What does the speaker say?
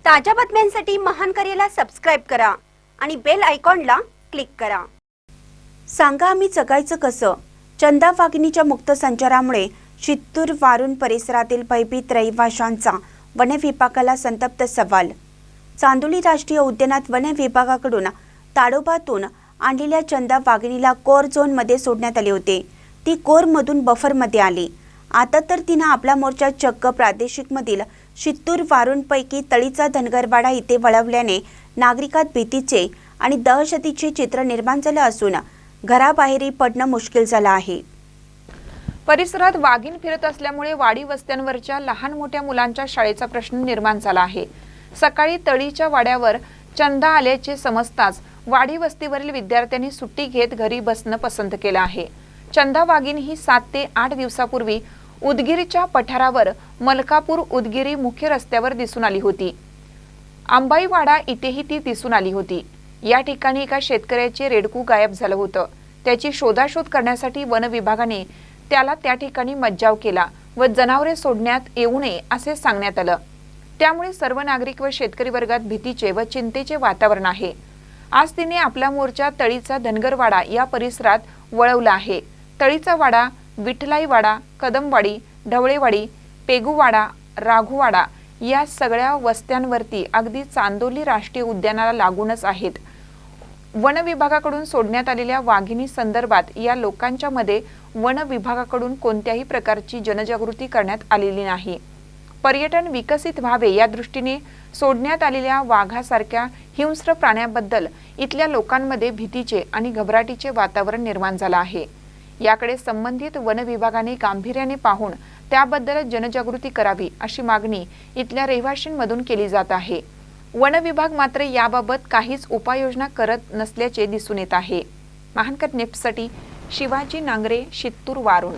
ताज्या बातम्यांसाठी महान करेला सबस्क्राइब करा आणि बेल आयकॉनला क्लिक करा। सांगा आम्ही जगायचं कसं? चंदा वाघिणीच्या मुक्त संचारामुळे चित्तूर वारुण परिसरातील भयभीत रहिवाशांचा वन विभागाला संतप्त सवाल। चांदोली राष्ट्रीय उद्यानात वन विभागाकडून ताडोबातून आणलेल्या चंदा वाघिणीला कोर झोन मध्ये सोडण्यात आले होते। ती कोर मधून बफर मध्ये आली। आता तर तिने आपला मोर्चा चक्क प्रादेशिक मधील चित्तूर वारुण पैकी तळीचा धनगरवाडा इथे वळवल्याने नागरिकात भीतीचे आणि दहशतीचे चित्र निर्माण झाले असून घराबाहेरही पडणं मुश्किल झालं आहे। परिसरात वाघीण फिरत असल्यामुळे वाडी वस्त्यांवरच्या लहान मोठ्या मुलांच्या शाळेचा प्रश्न निर्माण झाला आहे। सकाळी तळीच्या वाड्यावर चंदा आल्याचे समजताच वाडी वस्तीवरील विद्यार्थ्यांनी सुट्टी घेत घरी बसणं पसंत केलं आहे। चंदा वाघीण ही 7 ते 8 दिवसापूर्वी उदगीरच्या पठारावर मलकापूर उदगीरी मुख्य रस्त्यावर दिसून आली होती। आंबाईवाडा इथेही ती दिसून आली होती। या ठिकाणी एका शेतकऱ्याचे रेडकू गायब झालं होतं। त्याची शोधाशोध करण्यासाठी वन विभागाने त्याला त्या ठिकाणी मज्जाव केला व जनावरे सोडण्यात येऊ नये असे सांगण्यात आलं। त्यामुळे सर्व नागरिक व शेतकरी वर्गात भीतीचे व चिंतेचे वातावरण आहे। आज तिने आपला मोर्चा तळीचा धनगरवाडा या परिसरात वळवला आहे। तळीचा वाडा, विठलाईवाडा, कदमवाडी, ढवळेवाडी, पेगुवाडा, राघुवाडा या सगळ्या वस्त्यांवरती अगदी चांदोली राष्ट्रीय उद्यानाला लागूनच आहेत। वन विभागाकडून सोडण्यात आलेल्या वाघिणी संदर्भात या लोकांच्या मध्ये वन विभागाकडून कोणत्याही प्रकारची जनजागृती करण्यात आलेली नाही। पर्यटन विकसित व्हावे या दृष्टीने सोडण्यात आलेल्या वाघासारख्या हिंस्र प्राण्याबद्दल इथल्या लोकांमध्ये भीतीचे आणि घबराटीचे वातावरण निर्माण झाले आहे। याकडे संबंधित वन विभागाने गांभीर्याने पाहून त्याबद्दल जनजागृती करावी अशी मागणी इथल्या रहिवाशांमधून केली जात आहे। वन विभाग मात्र याबाबत काहीच उपाययोजना करत नसल्याचे दिसून येत आहे। महानकर न्यूजसाठी शिवाजी नांगरे, चित्तूर वारुण।